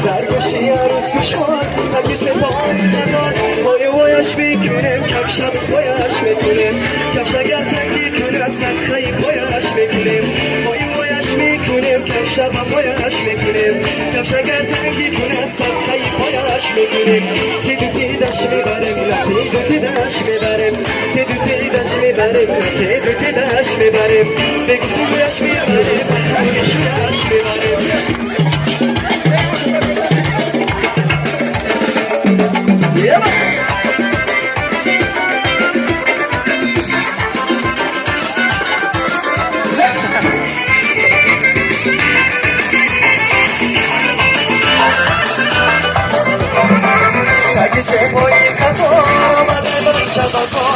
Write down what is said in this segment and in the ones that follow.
سرگشی عروس کشوار تکی سپاهی ندار وای وایش میکنم کفشم وایش میکنم کفش اگر تنگی کنه سرخی وایش میکنم وای وایش میکنم کفشم وایش میکنم کفش اگر تنگی کنه سرخی وایش میکنم تی دو تی دش میبرم تی دو تی دش میبرم تی دو تی دش میبرم تی دو تی دش میبرم به گفتگویش میبرم همیشهش میبرم تاکی سپایی کتو آمده برم شبکا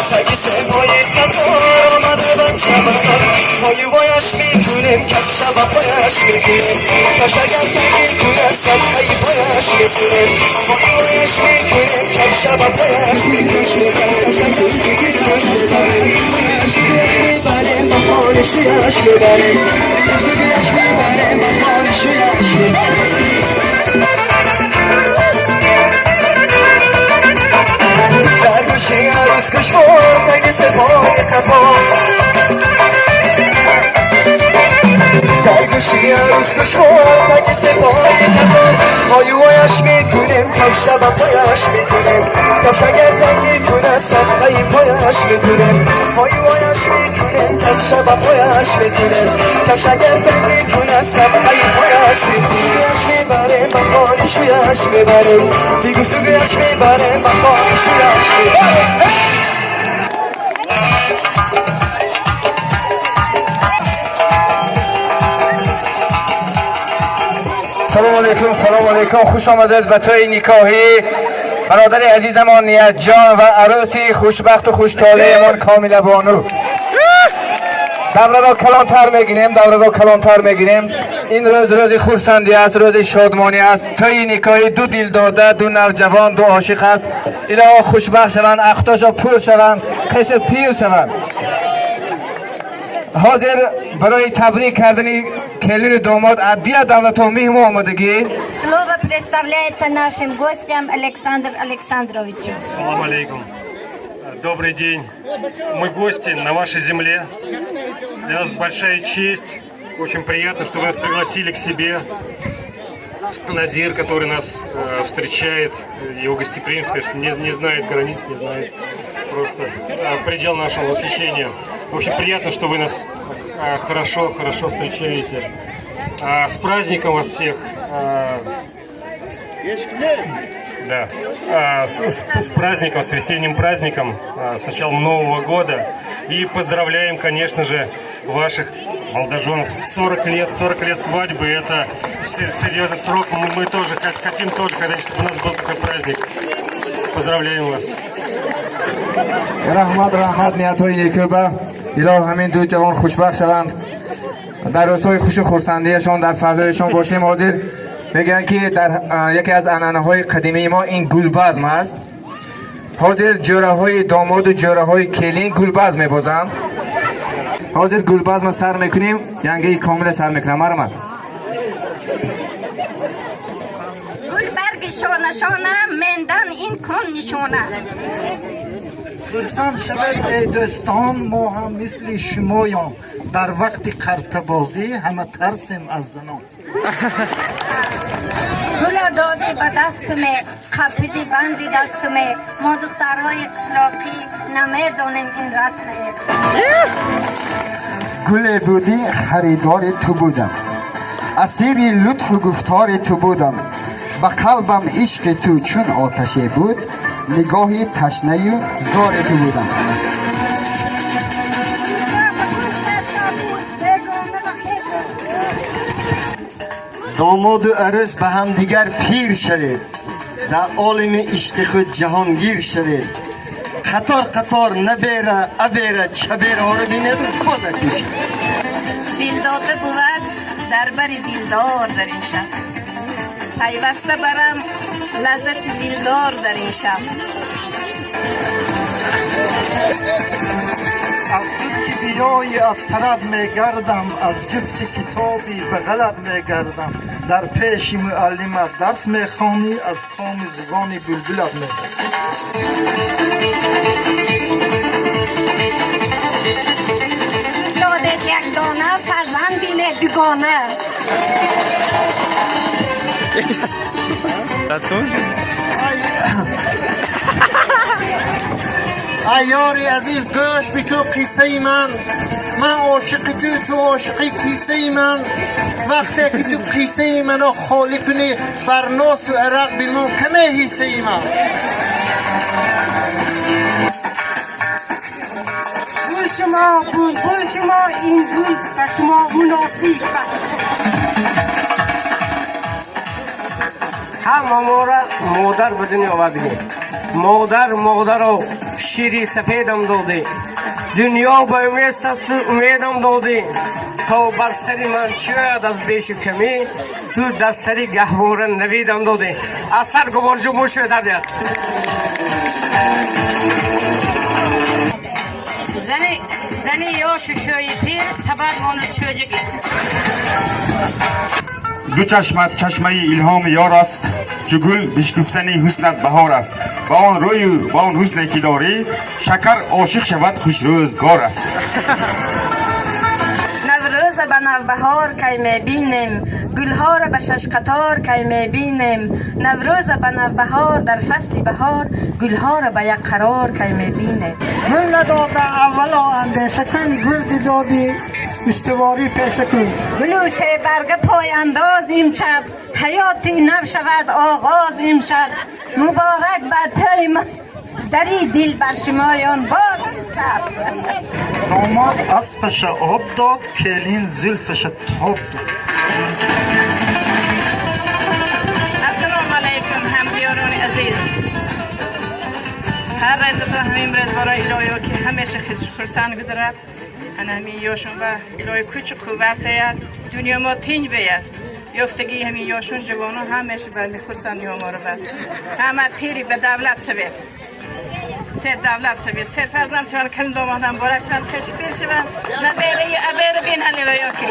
تاکی سپایی کتو آمده برم شبکا پایی بایش میتونم کف شبا بایش میتونم کش اگر تنگی کنم سبخی بایش میتونم پایی بایش میتونم کف شبا بایش میتونم کش اگر تنگی کنم سبخی بایش میبرم با خانش بیاش میبرم بیاش میبرم با خانش بیاش میبرم سرگوشی عروس کشوار تگی سپاه خفا سرگوشی عروس کشوار تگی سپاه خفا آیوهایش میکنم کف شبم پایش میکنم کف اگر تنگی کنه صدقه پایش میکنم آیوهایش میکنم کف شبم پایش میکنم کف اگر تنگی کنه صدقه پایش میکنم میبرم با خانش بیاش میبرم بی گفتگویش میبرم با خانش بیاش میبرم سلام علیکم خوش آمدید به توی نکاحی برادر عزیزمان نیت جان و عروسی خوشبخت و خوشطاله من کامل بانو دوره را کلانتر میگیریم این روز خورسندی است، روز شادمانی است. توی نکاحی دو دل داده، دو نوجوان، دو عاشق است. اینا خوشبخت شوند، اختاشا پر شوند، خش پیر شوند. حاضر برای تبریک کردن келин домод Аддия Давлатович آمادگی. Слово представляется нашим гостям Александр Александровичу. Салам алейкум. Добрый день. Мы гости на вашей земле. Для нас большая честь. Очень приятно, что вы нас пригласили к себе. Назир, который нас встречает, его гостеприимство, конечно, не знает границ, не знает просто предел нашего восхищения. Очень приятно, что вы нас хорошо встречаете. С праздником вас всех. Да. С праздником, с весенним праздником, с началом Нового года. И поздравляем, конечно же, ваших молодоженов. 40 лет свадьбы, это серьезный срок. Мы тоже хотим когда-нибудь, чтобы у нас был такой праздник. Поздравляем вас. رحمت نیت‌های نیکوبه الهی همین دو جوان خوشبخت شوند در روزهای خوش خرسندیشان در فردایشان باشیم. حاضر میگن که در یکی از عنعنه‌های قدیمی ما این گلبزم است. حاضر جوره‌های داماد و جوره‌های کلین گلبزم می‌بازند. حاضر گلبزم سر میکنیم، ینگه کامل سر میکنم. مرمت گلبرگ شانه مندن این کن نشانه. خرسند شود ای دوستان، ما هم مثل شمایان. در وقت قرطبازی همه ترسیم از زنان. گل داده به دستمه قپیدی بندی دستمه ما دخترهای قشلاقی نمیدانیم این رسمه. گل بودی خریدار تو بودم، اسیر لطف و گفتار تو بودم، به قلبم عشق تو چون آتشه بود، نگاهی تشنه و زار تو بودم. داماد و عروس به هم دیگر پیر شوید، در عالم عشق خود جهانگیر شوید. قطار قطار نبیره ابیره چبیره ها رو بینید و بازکیش. دل داده بود در بر دیلدار در این شب، پیوسته برم لذت دیلدار در این شب. از که بیای از سرد میگردم، از جست کتابی به غلط میگردم. در پیش معلمت درس میخوانی، از کام زبان بلبلت میگردم. داده یک دانه فرزند بینه دوگانه. ای یاری عزیز گوش بکو قصه من عاشق تو عاشقی کیسه من. وقتی که تو قصه منو خالی کنی بر ناس و عرق بیمون کمه حیثه من. گل شما گل شما این گل به شما مناسب. همه ما را مادر به دنیا آوردی، مادر رو شیری سفیدم دادی، دنیا به امید است امیدم دادی. تا بر سری من شاید از بیش کمی، تو در سری گهواره نویدم دادی. اثر گوارجو موشه در دید زنی یا ششوی پیر سبر مانو چوجگی. دو چشمت چشمه الهام یار است، چو گل بشکفتنی حسنت بهار است. با آن روی و با آن حسنی که داری، شکر عاشق شود خوش روزگار است. نوروز به نوبهار کی میبینیم، گلها را به شش قطار کی میبینیم. نوروز به نوبهار در فصل بهار، گلها را به یک قرار کی میبینیم. گل نداده اولا اندیشه کن، گل دادی استواری پیشه کن. گلوش برگ پای انداز امشب، حیاتی نو شود آغاز امشب. مبارک به تیم دری دل بر شمایان باز امشب. داماد اسبش آب داد، کلین زلفش تاب داد. السلام علیکم همگیاران عزیز. هر روزتون همین برد برای الهی که همیشه خرسان گذرد. انا همین یاشون و الهی کوچک قوت هست، دنیا ما تینج بیاد. یافتگی همین یاشون جوانو همیشه برمی خرسان نیو ما رو بد. همه پیری به دولت شوید. سه دولت شوید، سه فرزند شوید، کل دومان هم بارشتن کشپیر شوید. نبیره ابیر بین هنی رو یاکی.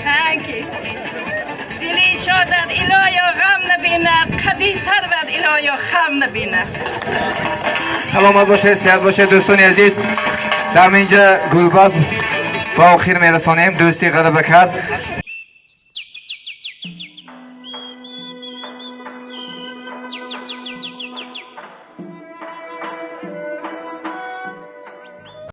هنگی. دلی شادد الهی غم نبیند، قدی سرود الهی خم نبیند. سلامت باشه، صحت باشه دوستان عزیز. در اینجا گلباز با آخر میرسانیم. دوستی غلبه کرد.